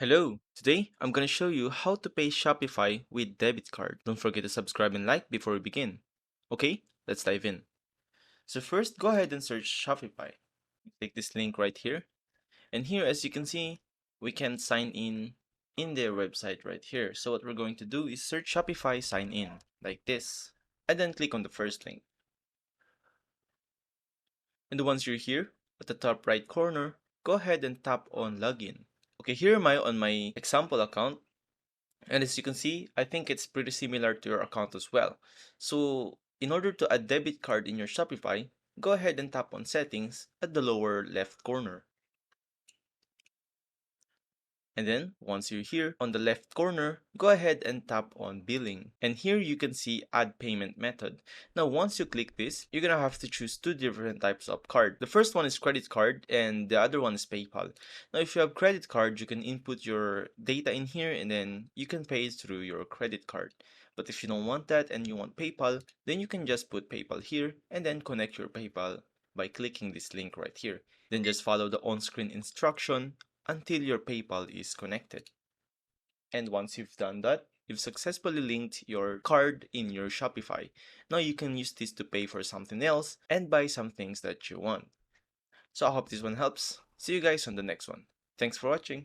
Hello, today I'm going to show you how to pay Shopify with debit card. Don't forget to subscribe and like before we begin. Okay, let's dive in. So first, go ahead and search Shopify. Click this link right here. And here, as you can see, we can sign in their website right here. So what we're going to do is search Shopify sign in like this. And then click on the first link. And once you're here, at the top right corner, go ahead and tap on login. Okay, here am I on my example account. And as you can see, I think it's pretty similar to your account as well. So in order to add debit card in your Shopify, go ahead and tap on settings at the lower left corner. And then once you're here on the left corner, go ahead and tap on billing. And here you can see add payment method. Now once you click this, you're gonna have to choose two different types of card. The first one is credit card and the other one is PayPal. Now if you have credit card, you can input your data in here and then you can pay through your credit card. But if you don't want that and you want PayPal, then you can just put PayPal here and then connect your PayPal by clicking this link right here. Then just follow the on-screen instruction until your PayPal is connected. And once you've done that, you've successfully linked your card in your Shopify. Now you can use this to pay for something else and buy some things that you want. So I hope this one helps. See you guys on the next one. Thanks for watching.